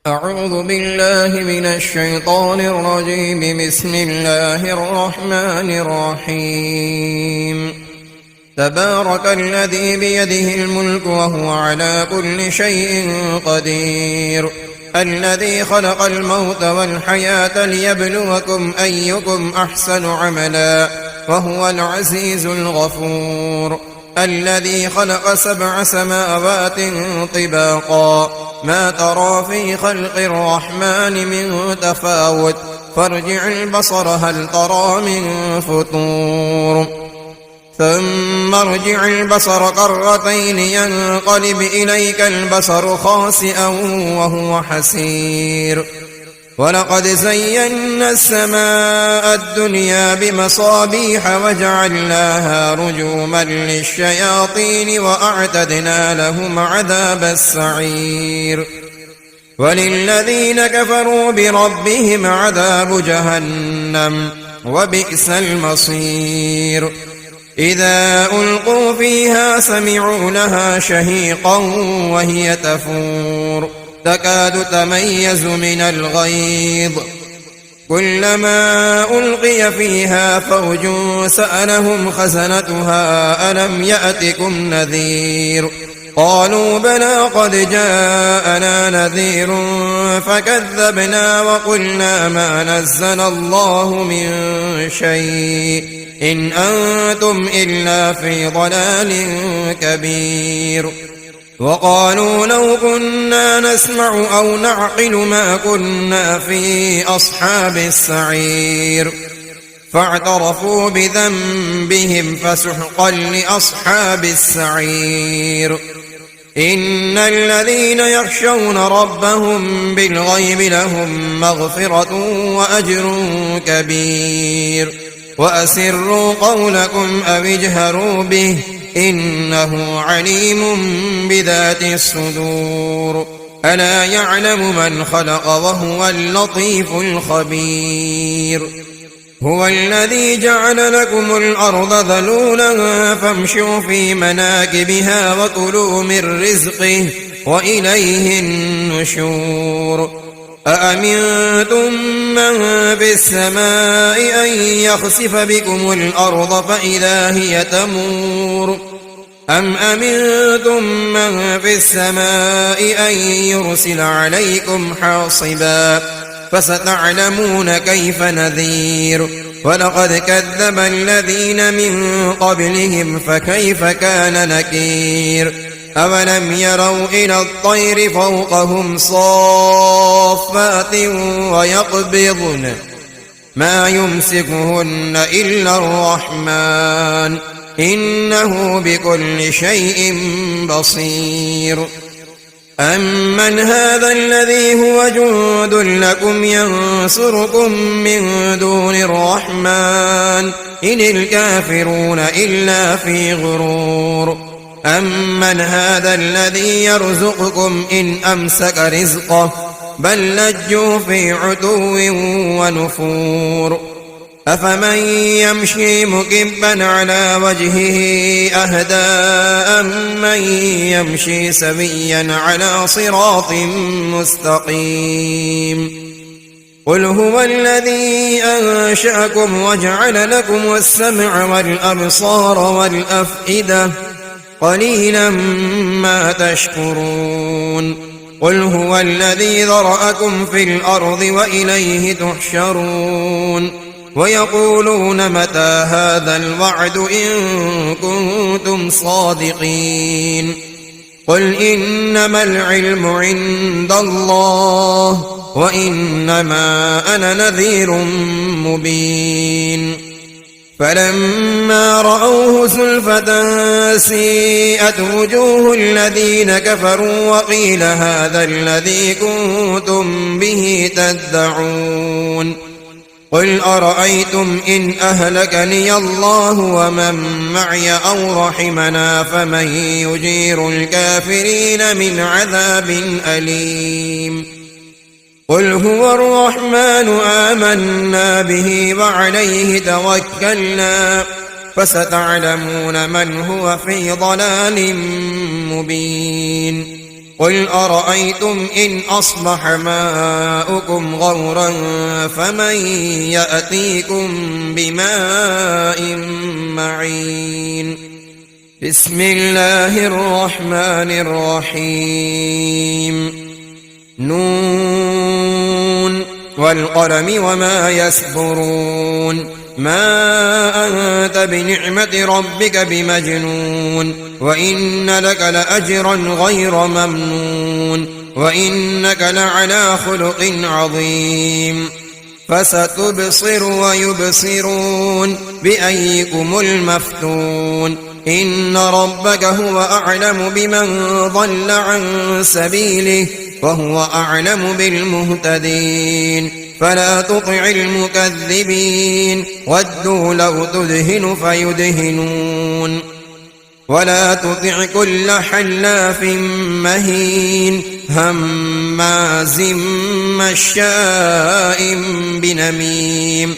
أعوذ بالله من الشيطان الرجيم. بسم الله الرحمن الرحيم. تبارك الذي بيده الملك وهو على كل شيء قدير، الذي خلق الموت والحياة ليبلوكم أيكم أحسن عملا وهو العزيز الغفور، الذي خلق 7 سماوات طباقا ما ترى في خلق الرحمن من تفاوت فارجع البصر هل ترى من فطور، ثم ارجع البصر كرتين ينقلب إليك البصر خاسئا وهو حسير، ولقد زينا السماء الدنيا بمصابيح وجعلناها رجوما للشياطين وأعتدنا لهم عذاب السعير، وللذين كفروا بربهم عذاب جهنم وبئس المصير. إذا ألقوا فيها سمعوا لها شهيقا وهي تفور تكاد تميز من الغيظ، كلما ألقي فيها فوج سألهم خزنتها ألم يأتكم نذير، قالوا بلى قد جاءنا نذير فكذبنا وقلنا ما نزل الله من شيء إن أنتم إلا في ضلال كبير، وقالوا لو كنا نسمع أو نعقل ما كنا في أصحاب السعير، فاعترفوا بذنبهم فسحقا لأصحاب السعير. إن الذين يخشون ربهم بالغيب لهم مغفرة وأجر كبير، وأسروا قولكم أو اجهروا به إنه عليم بذات الصدور، ألا يعلم من خلق وهو اللطيف الخبير. هو الذي جعل لكم الأرض ذلولا فامشوا في مناكبها وكلوا من رزقه وإليه النشور. أأمنتم من في السماء أن يخسف بكم الأرض فإذا هي تمور، أم أمنتم من في السماء أن يرسل عليكم حاصبا فستعلمون كيف نذير، ولقد كذب الذين من قبلهم فكيف كان نكير. أولم يروا إلى الطير فوقهم صافات ويقبضن ما يمسكهن إلا الرحمن إنه بكل شيء بصير. أمن هذا الذي هو جند لكم ينصركم من دون الرحمن إن الكافرون إلا في غرور. أمن هذا الذي يرزقكم إن أمسك رزقه بل لجوا في عتو ونفور. أفمن يمشي مكبا على وجهه أهدى أمن يمشي سويا على صراط مستقيم. قل هو الذي أنشأكم وجعل لكم السمع والأبصار والأفئدة قليلا ما تشكرون. قل هو الذي ذرأكم في الأرض وإليه تحشرون. ويقولون متى هذا الوعد إن كنتم صادقين. قل إنما العلم عند الله وإنما أنا نذير مبين. فلما رأوه زلفة سيئت وجوه الذين كفروا وقيل هذا الذي كنتم به تدعون. قل أرأيتم إن أهلكني الله ومن معي أو رحمنا فمن يجير الكافرين من عذاب أليم. قل هو الرحمن آمنا به وعليه توكلنا فستعلمون من هو في ضلال مبين. قل أرأيتم إن أصبح ماؤكم غورا فمن يأتيكم بماء معين. بسم الله الرحمن الرحيم. نون والقلم وما يسطرون. ما أنت بنعمة ربك بمجنون وإن لك لأجرا غير ممنون وإنك لعلى خلق عظيم. فستبصر ويبصرون بأيكم المفتون. إن ربك هو أعلم بمن ضل عن سبيله وهو أعلم بالمهتدين. فلا تطع المكذبين ودوا لو تدهن فيدهنون. ولا تطع كل حلاف مهين هماز مشاء بنميم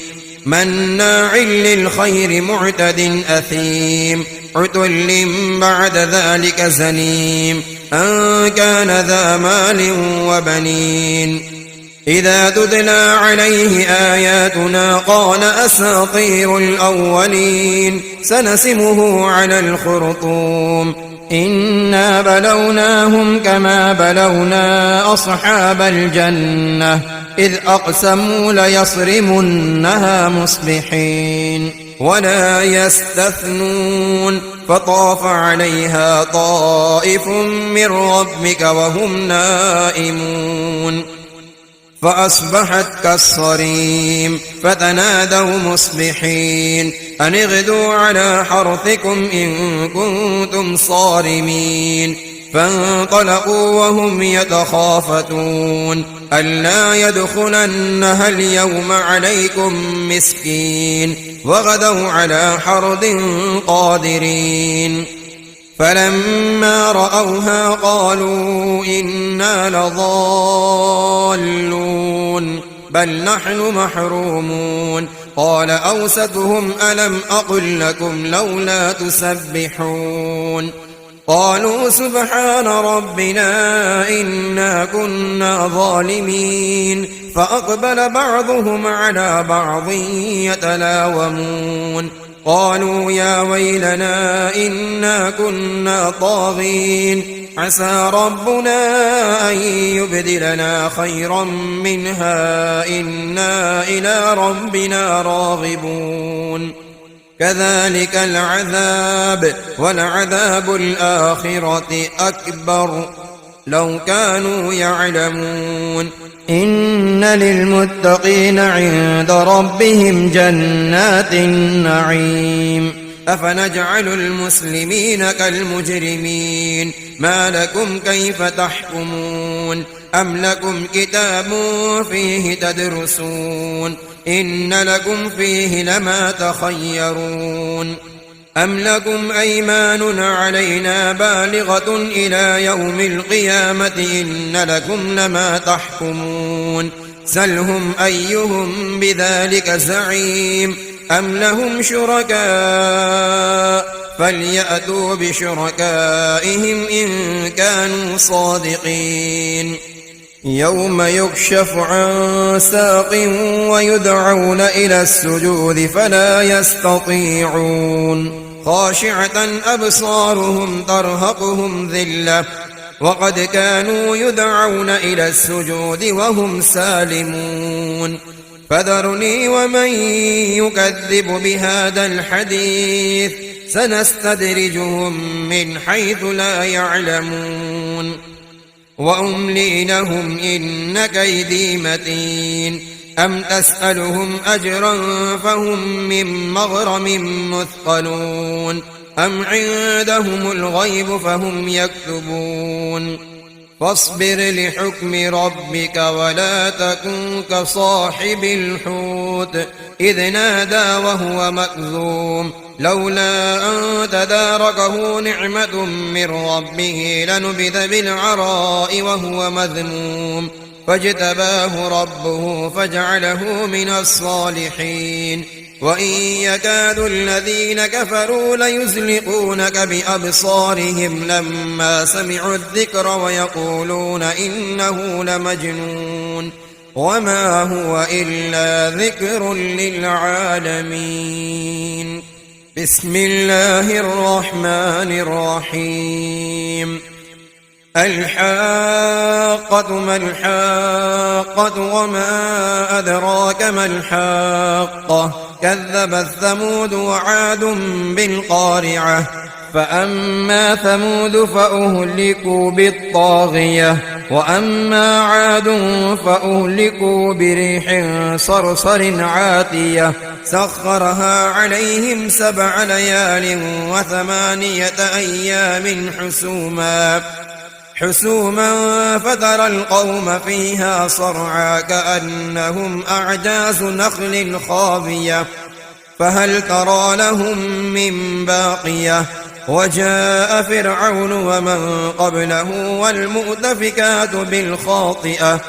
مناع للخير معتد أثيم عتل بعد ذلك زنيم أن كان ذا مال وبنين. إذا تتلى عليه آياتنا قال أساطير الأولين سنسمه على الخرطوم. إنا بلوناهم كما بلونا أصحاب الجنة إذ أقسموا ليصرمنها مصبحين ولا يستثنون. فطاف عليها طائف من ربك وهم نائمون فأصبحت كالصريم. فتنادوا مصبحين أن اغدوا على حرثكم إن كنتم صارمين. فانطلقوا وهم يتخافتون ألا يدخلنها اليوم عليكم مسكين وغدوا على حرد قادرين. فلما رأوها قالوا إنا لضالون بل نحن محرومون. قال أوسطهم ألم أقل لكم لولا تسبحون. قالوا سبحان ربنا إنا كنا ظالمين. فأقبل بعضهم على بعض يتلاومون قالوا يا ويلنا إنا كنا طاغين عسى ربنا أن يبدلنا خيرا منها إنا إلى ربنا راغبون. كذلك العذاب ولعذاب الآخرة أكبر لو كانوا يعلمون. إن للمتقين عند ربهم جنات النعيم. أفنجعل المسلمين كالمجرمين ما لكم كيف تحكمون. أم لكم كتاب فيه تدرسون إن لكم فيه لما تخيرون. أم لكم أيمان علينا بالغة إلى يوم القيامة إن لكم لما تحكمون. سلهم أيهم بذلك زعيم. أم لهم شركاء فليأتوا بشركائهم إن كانوا صادقين. يوم يكشف عن ساق ويدعون إلى السجود فلا يستطيعون. خاشعة أبصارهم ترهقهم ذلة وقد كانوا يدعون إلى السجود وهم سالمون. فذرني ومن يكذب بهذا الحديث سنستدرجهم من حيث لا يعلمون وأملي لهم إن كيدي متين. أم تسألهم أجرا فهم من مغرم مثقلون أم عندهم الغيب فهم يكتبون. فاصبر لحكم ربك ولا تكن كصاحب الحوت إذ نادى وهو مكذوم لولا أن تداركه نعمة من ربه لنبذ بالعراء وهو مذموم فاجتباه ربه فجعله من الصالحين. وإن يكاد الذين كفروا ليزلقونك بأبصارهم لما سمعوا الذكر ويقولون إنه لمجنون وما هو إلا ذكر للعالمين. بسم الله الرحمن الرحيم. الحاقة ما الحاقة وما أدراك ما الحاقة كذبت ثمود وعاد بالقارعة فأما ثمود فأهلكوا بالطاغية وأما عاد فأهلكوا بريح صرصر عاتية سخرها عليهم 7 ليال و8 أيام حسوما فترى القوم فيها صرعى كأنهم أعجاز نخل خاوية فهل ترى لهم من باقية وجاء فرعون ومن قبله والمؤتفكات بالخاطئة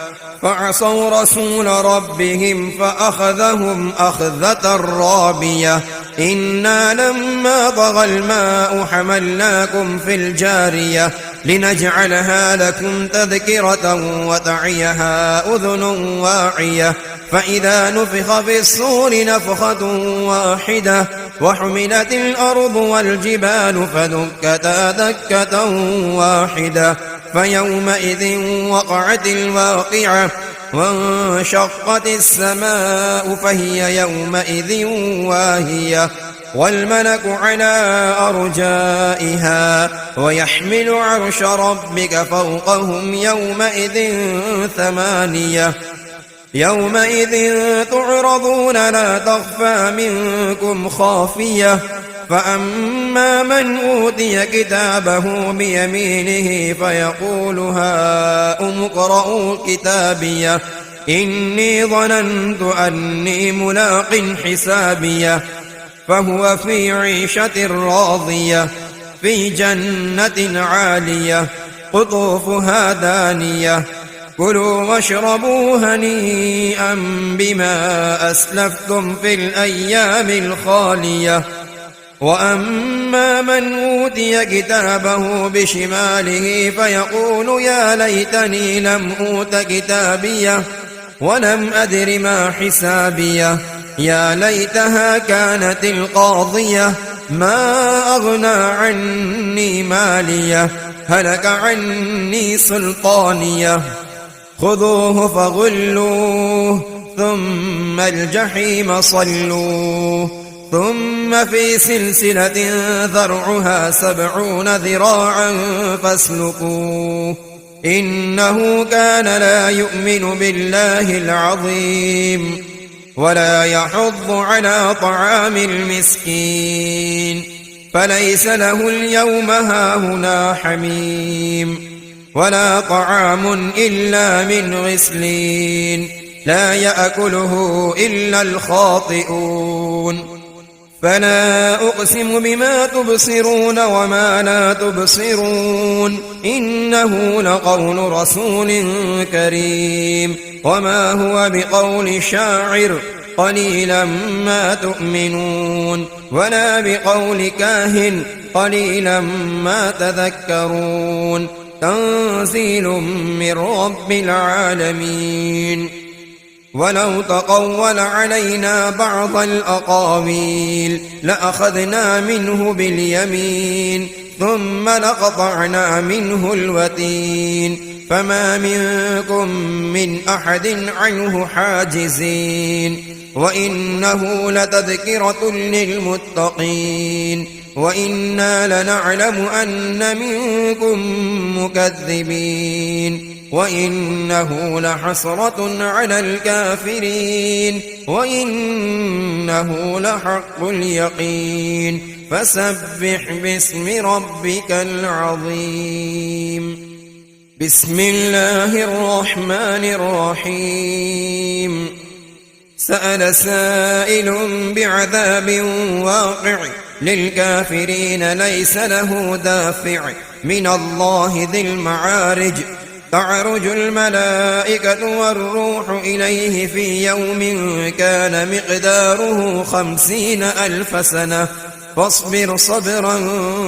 فعصوا رسول ربهم فأخذهم أخذة رابية إنا لما طغى الماء حملناكم في الجارية لنجعلها لكم تذكرة وتعيها أذن واعية فإذا نفخ في الصور نفخة واحدة وحملت الأرض والجبال فدكتا دكة واحدة فيومئذ وقعت الواقعة وانشقت السماء فهي يومئذ واهية والملك على أرجائها ويحمل عرش ربك فوقهم يومئذ 8 يومئذ تعرضون لا تخفى منكم خافية فأما من أوتي كتابه بيمينه فيقول هاؤم اقرءوا كتابيه إني ظننت أني ملاق حسابيه فهو في عيشة راضية في جنة عالية قطوفها دانية كلوا واشربوا هنيئا بما أسلفتم في الأيام الخالية وأما من أوتي كتابه بشماله فيقول يا ليتني لم أوت كتابيه ولم أدر ما حسابيه يا ليتها كانت القاضية ما أغنى عني ماليه هلك عني سلطانيه خذوه فغلوه ثم الجحيم صلوه ثم في سلسلة ذرعها 70 ذراعا فاسلكوه إنه كان لا يؤمن بالله العظيم ولا يحض على طعام المسكين فليس له اليوم هاهنا حميم ولا طعام إلا من غسلين لا يأكله إلا الخاطئون فلا أقسم بما تبصرون وما لا تبصرون إنه لقول رسول كريم وما هو بقول شاعر قليلا ما تؤمنون ولا بقول كاهن قليلا ما تذكرون تنزيل من رب العالمين ولو تقول علينا بعض الأقاويل لأخذنا منه باليمين ثم لقطعنا منه الوتين فما منكم من أحد عنه حاجزين وإنه لتذكرة للمتقين وإنا لنعلم أن منكم مكذبين وإنه لحسرة على الكافرين وإنه لحق اليقين فسبح باسم ربك العظيم. بسم الله الرحمن الرحيم. سأل سائل بعذاب واقع للكافرين ليس له دافع من الله ذي المعارج تعرج الملائكة والروح إليه في يوم كان مقداره 50,000 سنة فاصبر صبرا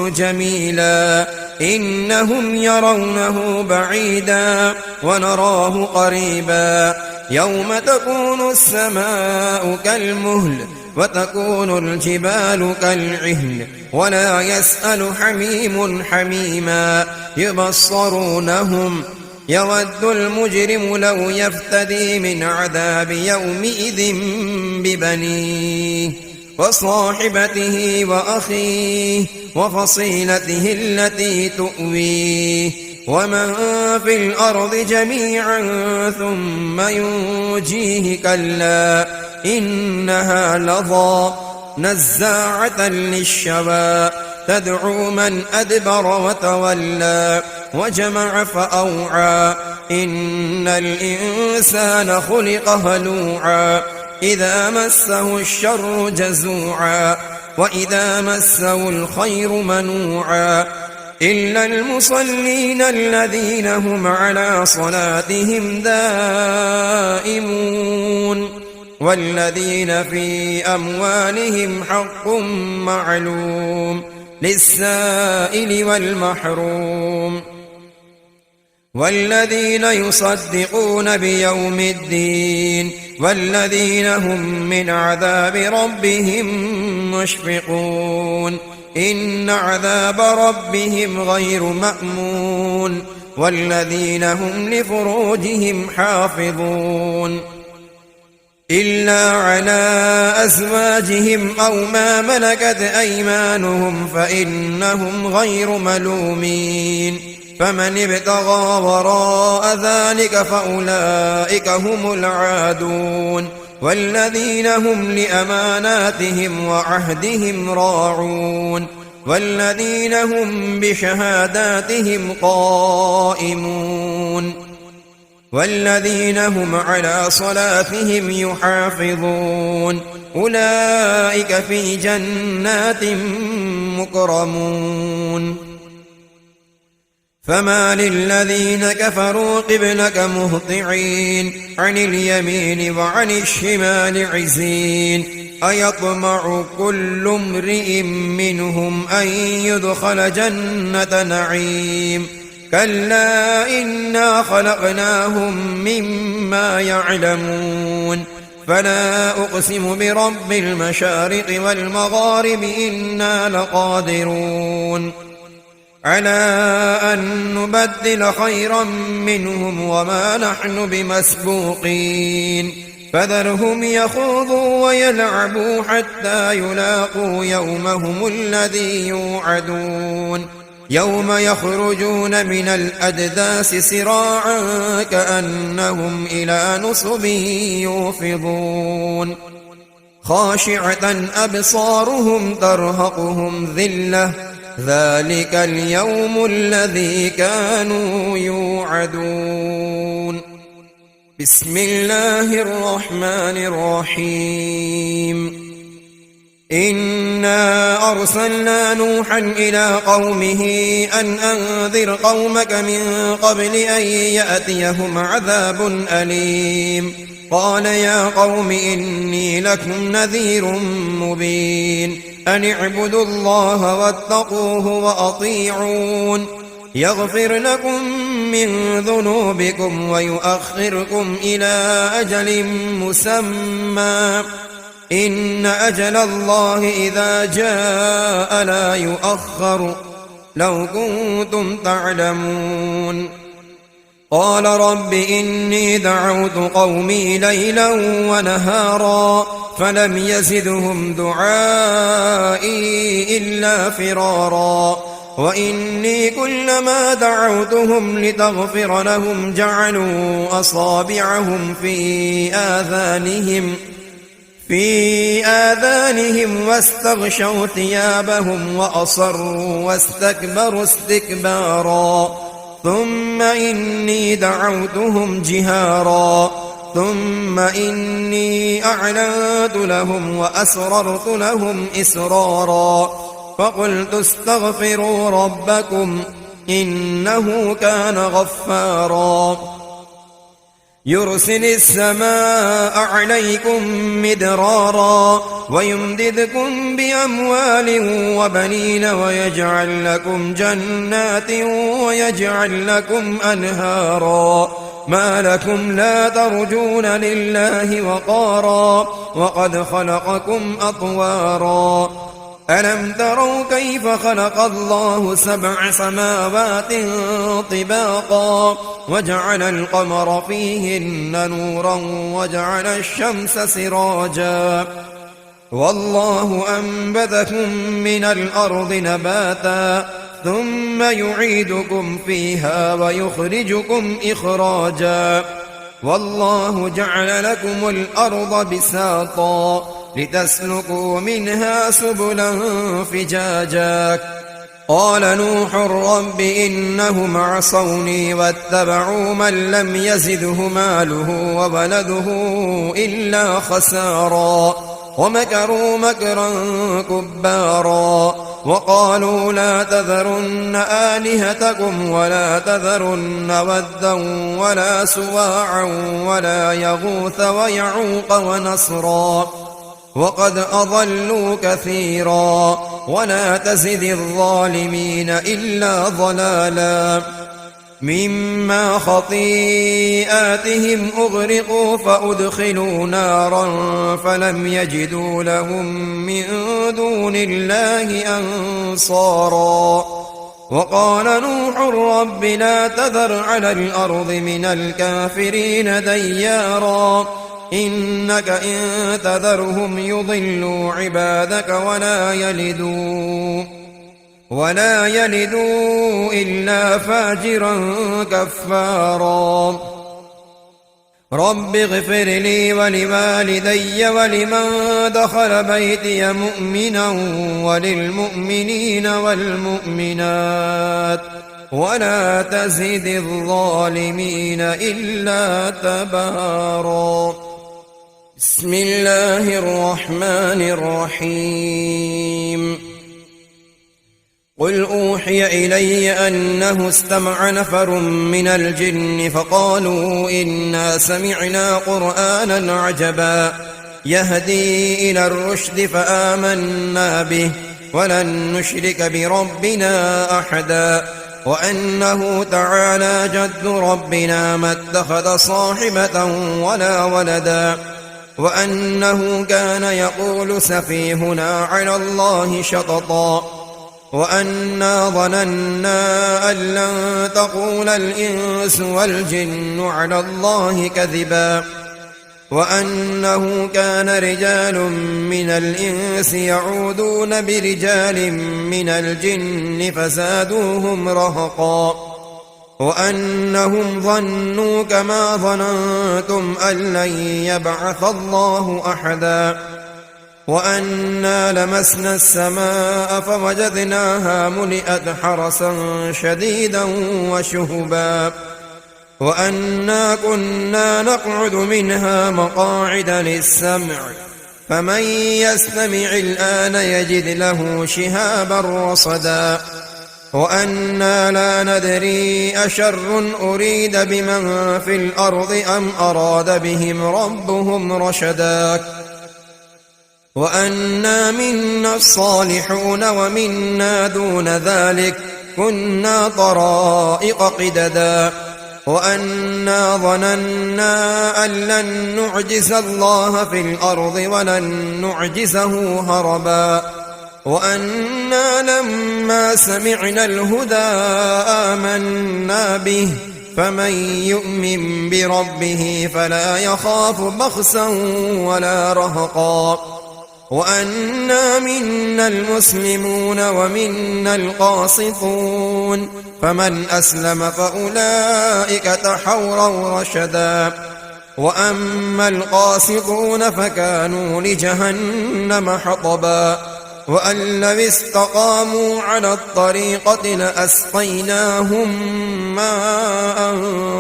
جميلا إنهم يرونه بعيدا ونراه قريبا يوم تكون السماء كالمهل وتكون الجبال كالعهن ولا يسأل حميم حميما يبصرونهم يود المجرم لو يفتدي من عذاب يومئذ ببنيه وصاحبته وأخيه وفصيلته التي تؤويه ومن في الأرض جميعا ثم ينجيه كلا إنها لظى نزاعة للشوى تدعو من أدبر وتولى وجمع فأوعى إن الإنسان خلق هلوعا إذا مسه الشر جزوعا وإذا مسه الخير منوعا إلا المصلين الذين هم على صلاتهم دائمون والذين في أموالهم حق معلوم للسائل والمحروم والذين يصدقون بيوم الدين والذين هم من عذاب ربهم مشفقون إن عذاب ربهم غير مأمون والذين هم لفروجهم حافظون إلا على أزواجهم أو ما ملكت أيمانهم فإنهم غير ملومين فمن ابتغى وراء ذلك فأولئك هم العادون والذين هم لأماناتهم وعهدهم راعون والذين هم بشهاداتهم قائمون والذين هم على صلاتهم يحافظون أولئك في جنات مكرمون فما للذين كفروا قبلك مهطعين عن اليمين وعن الشمال عزين أيطمع كل امرئ منهم أن يدخل جنة نعيم كلا إنا خلقناهم مما يعلمون فلا أقسم برب المشارق والمغارب إنا لقادرون على أن نبدل خيرا منهم وما نحن بمسبوقين فذرهم يخوضوا ويلعبوا حتى يلاقوا يومهم الذي يوعدون يوم يخرجون من الأجداث سراعا كأنهم إلى نصب يوفضون خاشعة أبصارهم ترهقهم ذلة ذلك اليوم الذي كانوا يوعدون بسم الله الرحمن الرحيم إنا أرسلنا نوحا إلى قومه أن أنذر قومك من قبل أن يأتيهم عذاب أليم قال يا قوم إني لكم نذير مبين أن اعبدوا الله واتقوه وأطيعون يغفر لكم من ذنوبكم ويؤخركم إلى أجل مسمى إن أجل الله إذا جاء لا يؤخر لو كنتم تعلمون قال رب إني دعوت قومي ليلا ونهارا فلم يزدهم دعائي إلا فرارا وإني كلما دعوتهم لتغفر لهم جعلوا أصابعهم في آذانهم واستغشوا ثيابهم وأصروا واستكبروا استكبارا ثم إني دعوتهم جهارا ثم إني أعلنت لهم وأسررت لهم إسرارا فقلت استغفروا ربكم إنه كان غفارا يرسل السماء عليكم مدرارا ويمددكم بأموال وبنين ويجعل لكم جنات ويجعل لكم أنهارا ما لكم لا ترجون لله وقارا وقد خلقكم أطوارا ألم تروا كيف خلق الله 7 سماوات طباقا وجعل القمر فيهن نورا وجعل الشمس سراجا والله أنبتكم من الأرض نباتا ثم يعيدكم فيها ويخرجكم إخراجا والله جعل لكم الأرض بساطا لتسلكوا منها سبلا فجاجا قال نوح رب إنهم عصوني واتبعوا من لم يزده ماله وولده إلا خسارا ومكروا مكرا كبارا وقالوا لا تذرن آلهتكم ولا تذرن ودا ولا سواعا ولا يغوث ويعوق ونصرا وقد أضلوا كثيرا ولا تزد الظالمين إلا ضلالا مما خطيئاتهم أغرقوا فأدخلوا نارا فلم يجدوا لهم من دون الله أنصارا وقال نوح رب لا تذر على الأرض من الكافرين ديارا إنك إن تذرهم يضلوا عبادك ولا يلدوا إلا فاجرا كفارا رب اغفر لي ولوالدي ولمن دخل بيتي مؤمنا وللمؤمنين والمؤمنات ولا تزد الظالمين إلا تبارا بسم الله الرحمن الرحيم قل أوحي إلي أنه استمع نفر من الجن فقالوا إنا سمعنا قرآنا عجبا يهدي إلى الرشد فآمنا به ولن نشرك بربنا أحدا وأنه تعالى جد ربنا ما اتخذ صاحبة ولا ولدا وأنه كان يقول سفيهنا على الله شططا وأنا ظننا أن لن تقول الإنس والجن على الله كذبا وأنه كان رجال من الإنس يعوذون برجال من الجن فزادوهم رهقا وأنهم ظنوا كما ظننتم أن لن يبعث الله أحدا وأنا لمسنا السماء فوجدناها ملئت حرسا شديدا وشهبا وأنا كنا نقعد منها مقاعد للسمع فمن يستمع الآن يجد له شهابا رصدا وأنا لا ندري أشر أريد بمن في الأرض أم أراد بهم ربهم رشدا وأنا منا الصالحون ومنا دون ذلك كنا طرائق قددا وأنا ظننا أن لن نعجز الله في الأرض ولن نعجزه هربا وأنا لما سمعنا الهدى آمنا به فمن يؤمن بربه فلا يخاف بخسا ولا رهقا وأنا منا المسلمون ومنا القاسطون فمن أسلم فأولئك تحوروا رشدا وأما القاسطون فكانوا لجهنم حطبا وأن لو استقاموا على الطريقة لأسقيناهم ماء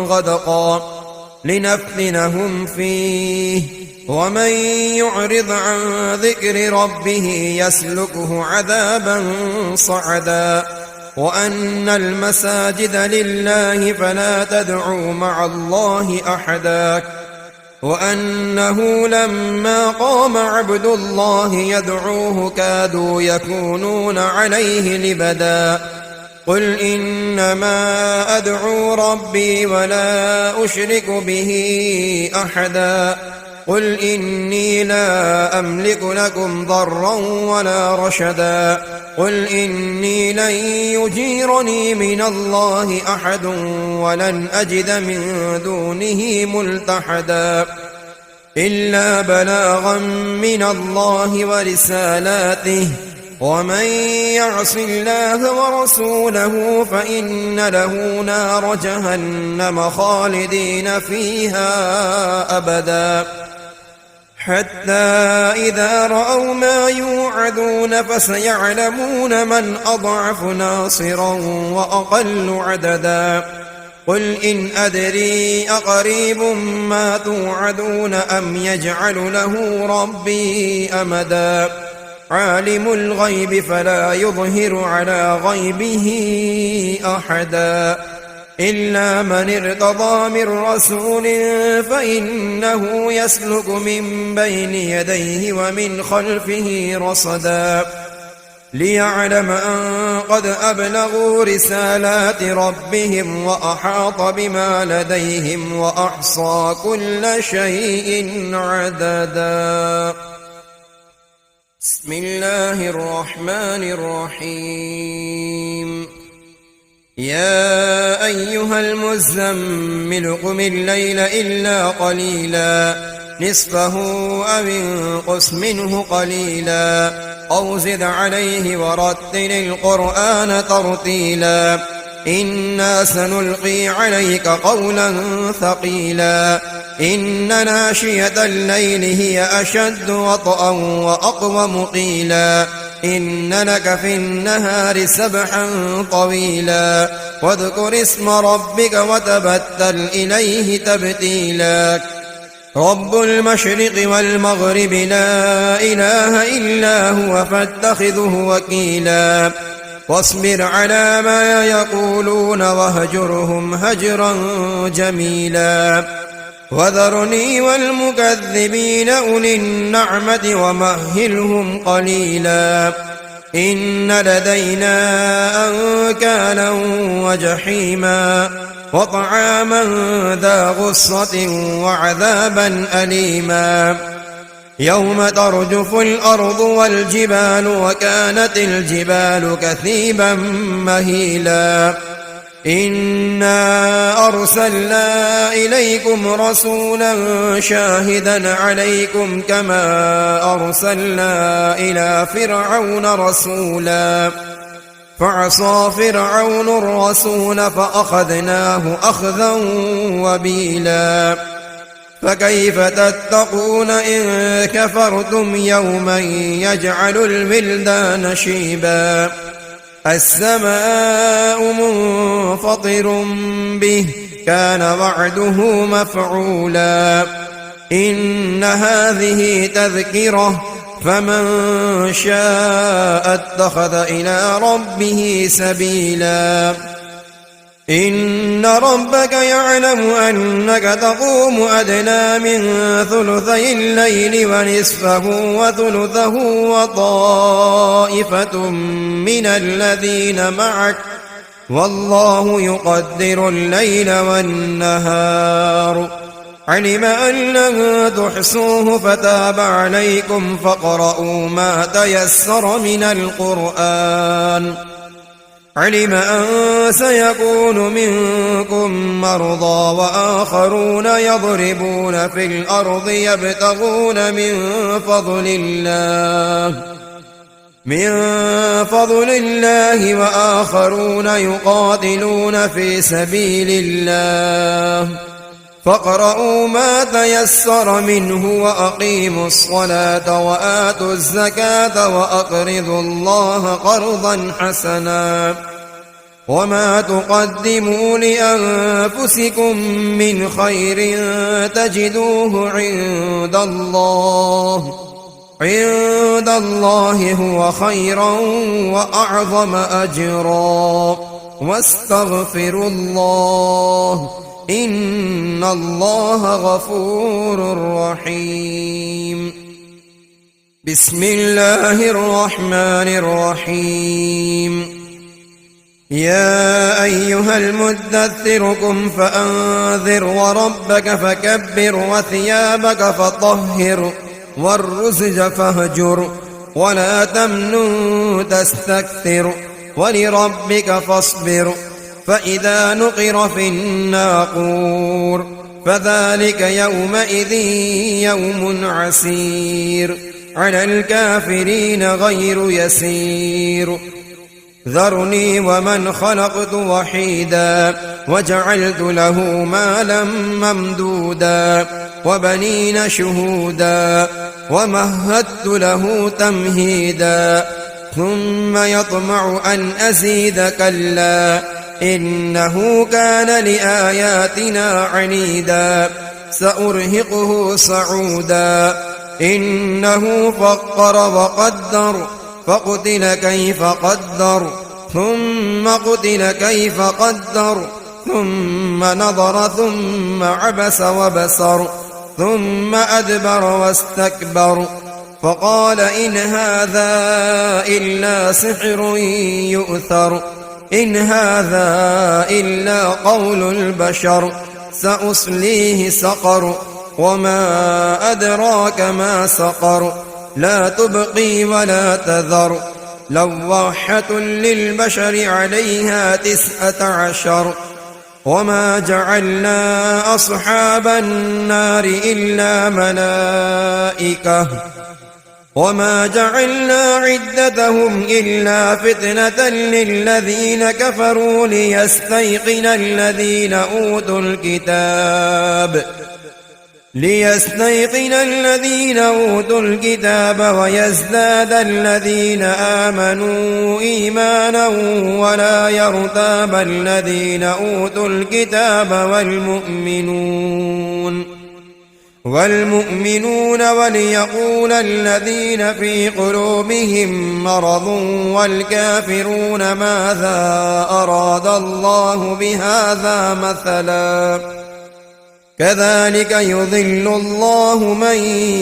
غدقا لنفتنهم فيه ومن يعرض عن ذكر ربه يسلكه عذابا صعدا وأن المساجد لله فلا تدعوا مع الله أحدا وأنه لما قام عبد الله يدعوه كادوا يكونون عليه لبدا قل إنما أدعو ربي ولا أشرك به أحدا قل إني لا أملك لكم ضرا ولا رشدا قل إني لن يجيرني من الله أحد ولن أجد من دونه ملتحدا إلا بلاغا من الله ورسالاته ومن يعص الله ورسوله فإن له نار جهنم خالدين فيها أبدا حتى إذا رأوا ما يوعدون فسيعلمون من أضعف ناصرا وأقل عددا قل إن أدري أقريب ما توعدون أم يجعل له ربي أمدا عالم الغيب فلا يظهر على غيبه أحدا إلا من ارتضى من رسول فإنه يسلك من بين يديه ومن خلفه رصدا ليعلم أن قد أبلغوا رسالات ربهم وأحاط بما لديهم وأحصى كل شيء عددا بسم الله الرحمن الرحيم يا أيها المزمل قم الليل إلا قليلا نصفه أو انقص منه قليلا أو زد عليه ورتل القرآن ترتيلا إنا سنلقي عليك قولا ثقيلا إن ناشية الليل هي أشد وطئا وأقوم قيلا إن لك في النهار سبحا طويلا واذكر اسم ربك وتبتل إليه تبتيلا رب المشرق والمغرب لا إله إلا هو فاتخذه وكيلا واصبر على ما يقولون واهجرهم هجرا جميلا وذرني والمكذبين أولي النعمة ومهلهم قليلا إن لدينا أنكالا وجحيما وطعاما ذا غصة وعذابا أليما يوم ترجف الأرض والجبال وكانت الجبال كثيبا مهيلا إنا أرسلنا إليكم رسولا شاهدا عليكم كما أرسلنا إلى فرعون رسولا فعصى فرعون الرسول فأخذناه أخذا وبيلا فكيف تتقون إن كفرتم يوما يجعل الولدان شيبا السماء منفطر به كان وعده مفعولا إن هذه تذكرة فمن شاء اتخذ إلى ربه سبيلا إن ربك يعلم أنك تقوم أدنى من ثلثي الليل ونصفه وثلثه وطائفة من الذين معك والله يقدر الليل والنهار علم أن لن تحصوه فتاب عليكم فاقرؤوا ما تيسر من القرآن علم أن سيكون منكم مرضى وآخرون يضربون في الأرض يبتغون من فضل الله وآخرون يقاتلون في سبيل الله فاقرؤوا ما تيسر منه وأقيموا الصلاة وآتوا الزكاة وأقرضوا الله قرضا حسنا وما تقدموا لأنفسكم من خير تجدوه عند الله عند الله هو خيرا وأعظم أجرا واستغفروا الله إن الله غفور رحيم. بسم الله الرحمن الرحيم. يا أيها المدثر قم فأنذر وربك فكبر وثيابك فطهر والرزج فاهجر ولا تمنن تستكثر ولربك فاصبر فإذا نقر في الناقور فذلك يومئذ يوم عسير على الكافرين غير يسير. ذرني ومن خلقت وحيدا وجعلت له مالا ممدودا وبنين شهودا ومهدت له تمهيدا ثم يطمع أن أزيد كلا إنه كان لآياتنا عنيدا سأرهقه صعودا إنه فكر وقدر فقتل كيف قدر ثم قتل كيف قدر ثم نظر ثم عبس وبسر ثم أدبر واستكبر فقال إن هذا إلا سحر يؤثر إن هذا إلا قول البشر سأصليه سقر وما أدراك ما سقر لا تبقي ولا تذر لواحة للبشر عليها 19 وما جعلنا أصحاب النار إلا ملائكة وما جعلنا عدتهم إلا فتنة للذين كفروا ليستيقن الذين أوتوا الكتاب ويزداد الذين آمنوا إيمانا ولا يرتاب الذين أوتوا الكتاب والمؤمنون وليقول الذين في قلوبهم مرض والكافرون ماذا أراد الله بهذا مثلا كذلك يضل الله من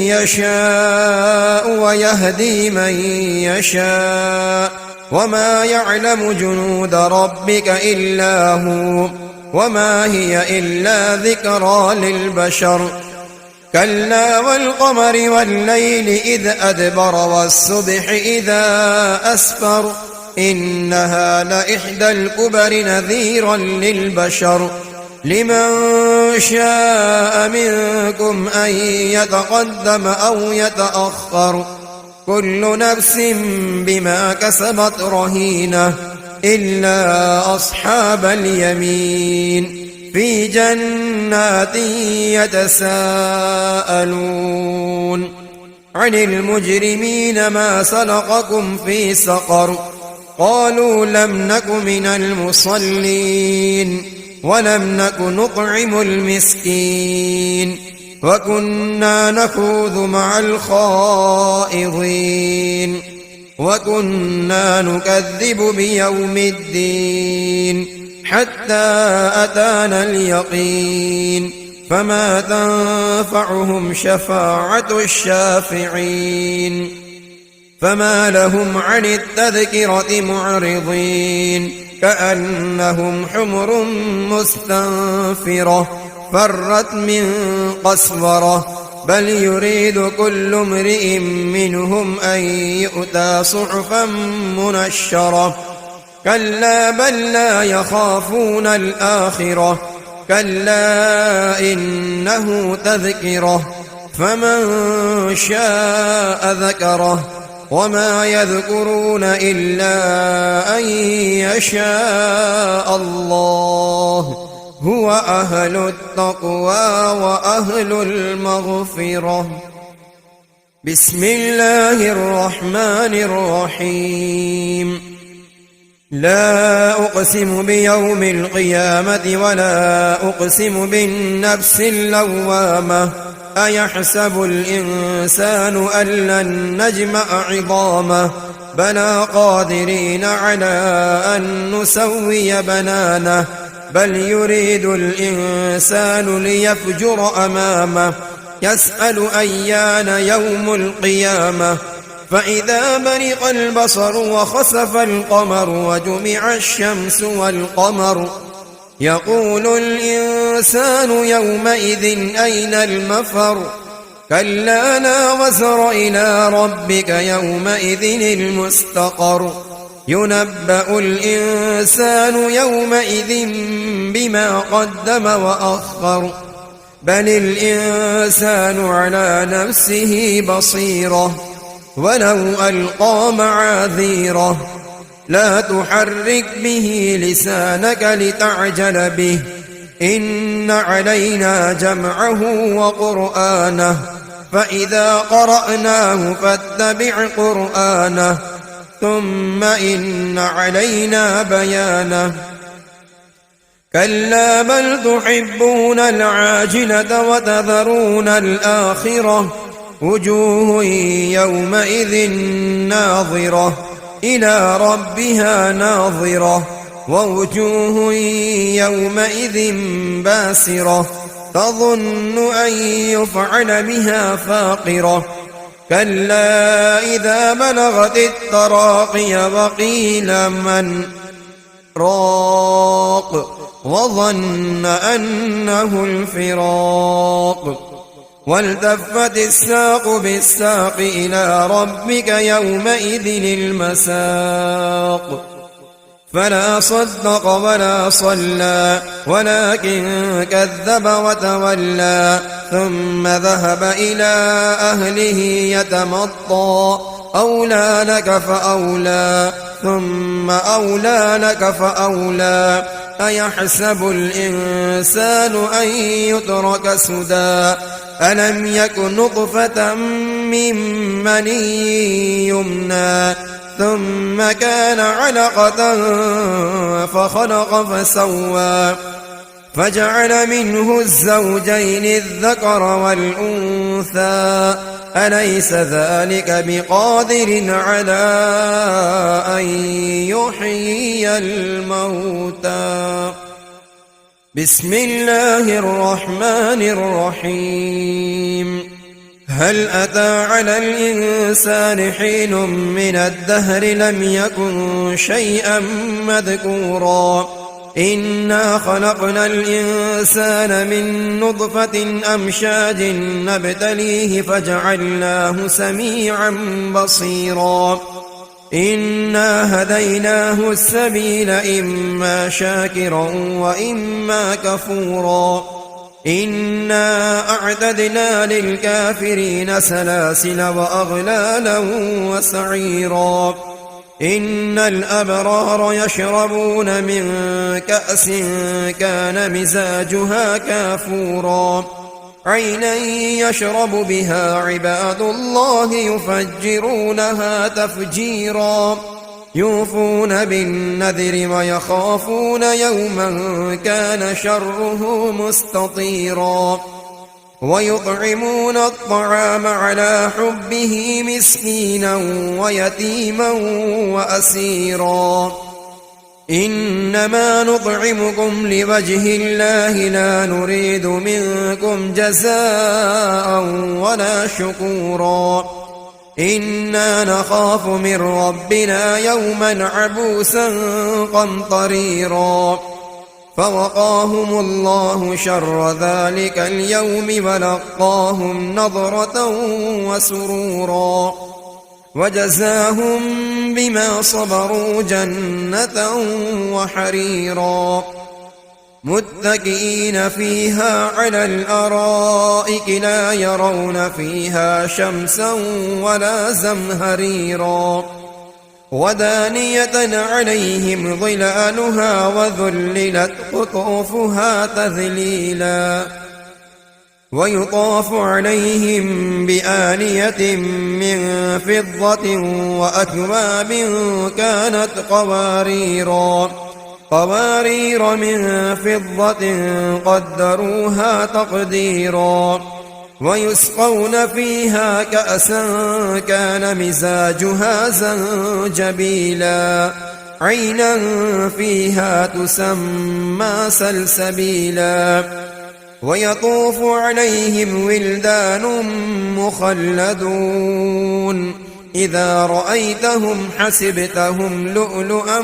يشاء ويهدي من يشاء وما يعلم جنود ربك إلا هو وما هي إلا ذكرى للبشر كلا والقمر والليل إذ أدبر والصبح إذا أسفر إنها لإحدى الكبر نذيرا للبشر لمن شاء منكم أن يتقدم أو يتأخر كل نفس بما كسبت رهينة إلا أصحاب اليمين في جنات يتساءلون عن المجرمين ما سلقكم في سقر قالوا لم نك من المصلين ولم نك نطعم المسكين وكنا نخوض مع الخائضين وكنا نكذب بيوم الدين حتى أتانا اليقين فما تنفعهم شفاعة الشافعين فما لهم عن التذكرة معرضين كأنهم حمر مستنفرة فرت من قسورة بل يريد كل امرئ منهم أن يؤتى صحفا منشرة كلا بل لا يخافون الآخرة كلا إنه تذكرة فمن شاء ذكره وما يذكرون إلا أن يشاء الله هو أهل التقوى وأهل المغفرة. بسم الله الرحمن الرحيم. لا أقسم بيوم القيامة ولا أقسم بالنفس اللوامة أيحسب الإنسان أن لن نجمع عظامه بلى قادرين على أن نسوي بنانه بل يريد الإنسان ليفجر أمامه يسأل أيان يوم القيامة فإذا برق البصر وخسف القمر وجمع الشمس والقمر يقول الإنسان يومئذ أين المفر كلا لا وزر إلى ربك يومئذ المستقر ينبأ الإنسان يومئذ بما قدم وأخر بل الإنسان على نفسه بصيرة ولو ألقى معاذيره لا تحرك به لسانك لتعجل به إن علينا جمعه وقرآنه فإذا قرأناه فاتبع قرآنه ثم إن علينا بيانه كلا بل تحبون العاجلة وتذرون الآخرة وجوه يومئذ ناظرة إلى ربها ناظرة ووجوه يومئذ باسرة تظن أن يفعل بها فاقرة كلا إذا بلغت التراقي وقيل من راق وظن أنه الفراق والتفت الساق بالساق إلى ربك يومئذ المساق فلا صدق ولا صلى ولكن كذب وتولى ثم ذهب إلى أهله يتمطى أولى لك فأولى ثم أولى لك فأولى أيحسب الإنسان أن يترك سدى ألم يك نطفة من مني يمنى ثم كان علقة فخلق فسوى فجعل منه الزوجين الذكر والأنثى أليس ذلك بقادر على أن يحيي الموتى بسم الله الرحمن الرحيم هل أتى على الإنسان حين من الدهر لم يكن شيئا مذكورا إنا خلقنا الإنسان من نطفة أمشاج نبتليه فجعلناه سميعا بصيرا إنا هديناه السبيل إما شاكرا وإما كفورا إنا أعتدنا للكافرين سلاسل وأغلالا وسعيرا إن الأبرار يشربون من كأس كان مزاجها كافورا عينا يشرب بها عباد الله يفجرونها تفجيرا يوفون بالنذر ويخافون يوما كان شره مستطيرا ويطعمون الطعام على حبه مسكينا ويتيما وأسيرا إنما نطعمكم لوجه الله لا نريد منكم جزاء ولا شكورا إنا نخاف من ربنا يوما عبوسا قمطريرا فوقاهم الله شر ذلك اليوم ولقاهم نضرة وسرورا وجزاهم بما صبروا جنة وحريرا متكئين فيها على الأرائك لا يرون فيها شمسا ولا زمهريرا ودانية عليهم ظلالها وذللت قطوفها تذليلا ويطاف عليهم بآنية من فضة وأكواب كانت قوارير من فضة قدروها تقديرا ويسقون فيها كأسا كان مزاجها زنجبيلا عينا فيها تسمى سلسبيلا ويطوف عليهم ولدان مخلدون إذا رأيتهم حسبتهم لؤلؤا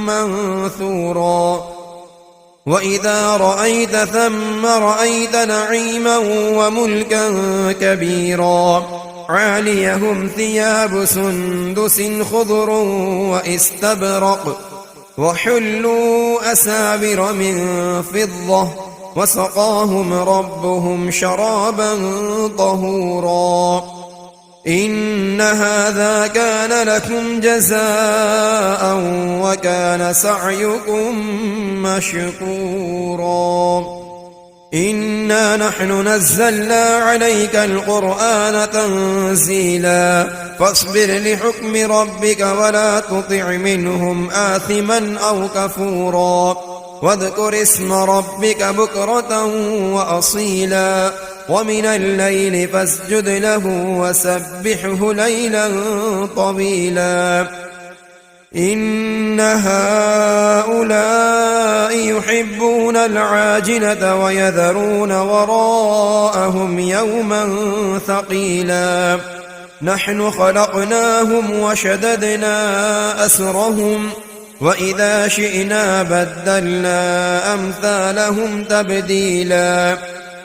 منثورا وإذا رأيت ثم رأيت نعيما وملكا كبيرا عاليهم ثياب سندس خضر واستبرق وحلوا أسابر من فضة وسقاهم ربهم شرابا طهورا إن هذا كان لكم جزاء وكان سعيكم مشكورا إنا نحن نزلنا عليك القرآن تنزيلا فاصبر لحكم ربك ولا تطع منهم آثما أو كفورا واذكر اسم ربك بكرة وأصيلا ومن الليل فاسجد له وسبحه ليلا طويلا إن هؤلاء يحبون العاجلة ويذرون وراءهم يوما ثقيلا نحن خلقناهم وشددنا أسرهم وإذا شئنا بدلنا أمثالهم تبديلا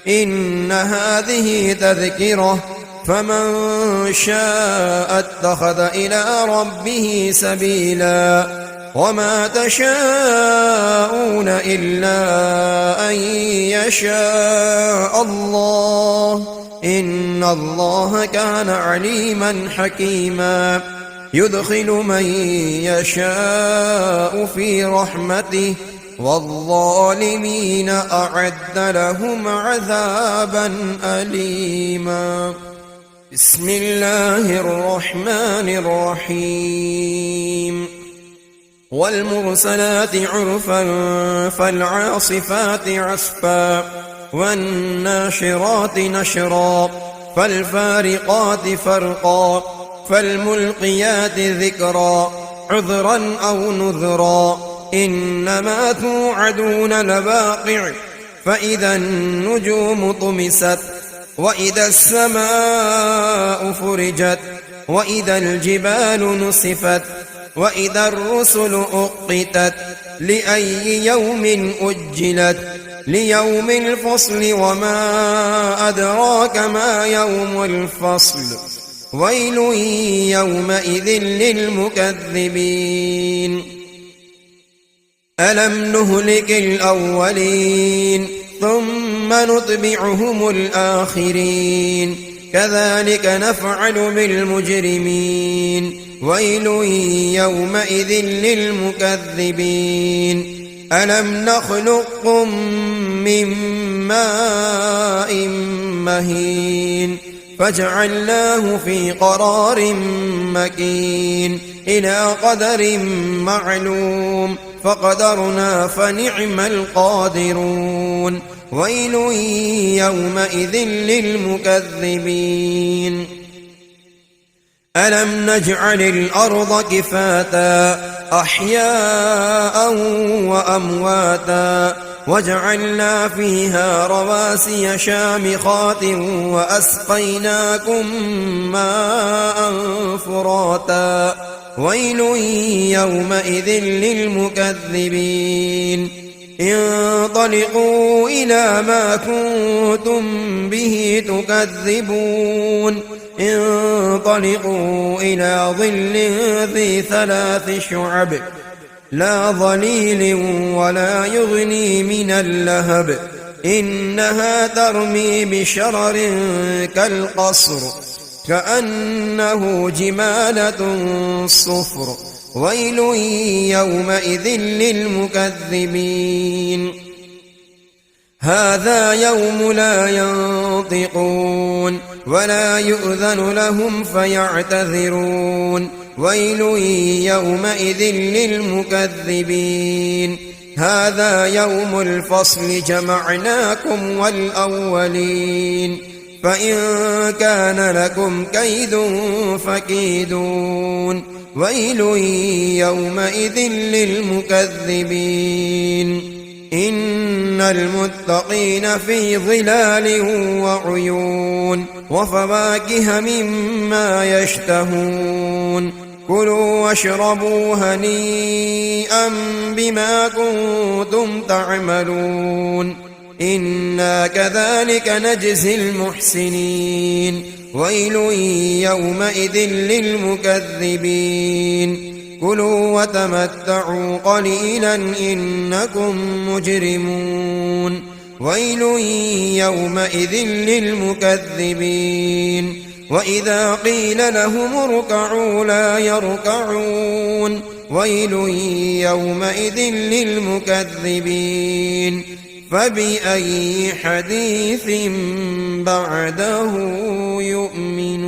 إن هذه تذكرة فمن شاء اتخذ إلى ربه سبيلا وما تشاءون إلا أن يشاء الله إن الله كان عليما حكيما يدخل من يشاء في رحمته والظالمين أعد لهم عذابا أليما بسم الله الرحمن الرحيم والمرسلات عرفا فالعاصفات عصفا والناشرات نشرا فالفارقات فرقا فالملقيات ذكرا عذرا أو نذرا إنما توعدون لواقع فإذا النجوم طمست وإذا السماء فرجت وإذا الجبال نسفت وإذا الرسل أقتت لأي يوم أجلت ليوم الفصل وما أدراك ما يوم الفصل ويل يومئذ للمكذبين ألم نهلك الأولين ثم نتبعهم الآخرين كذلك نفعل بالمجرمين ويل يومئذ للمكذبين ألم نخلقكم من ماء مهين فجعلناه في قرار مكين إلى قدر معلوم فقدرنا فنعم القادرون ويل يومئذ للمكذبين ألم نجعل الأرض كفاتا أحياء وأمواتا وجعلنا فيها رواسي شامخات وأسقيناكم ماء فراتا ويل يومئذ للمكذبين انطلقوا إلى ما كنتم به تكذبون انطلقوا إلى ظل ذي 3 شعب لا ظليل ولا يغني من اللهب إنها ترمي بشرر كالقصر كأنه جمالة صفر ويل يومئذ للمكذبين هذا يوم لا ينطقون ولا يؤذن لهم فيعتذرون ويل يومئذ للمكذبين هذا يوم الفصل جمعناكم والأولين فإن كان لكم كيد فكيدون ويل يومئذ للمكذبين إن المتقين في ظلال وعيون وفواكه مما يشتهون كلوا واشربوا هنيئا بما كنتم تعملون إنا كذلك نجزي المحسنين ويل يومئذ للمكذبين كلوا وتمتعوا قليلا إنكم مجرمون ويل يومئذ للمكذبين وإذا قيل لهم اركعوا لا يركعون ويل يومئذ للمكذبين فبأي حديث بعده يؤمنون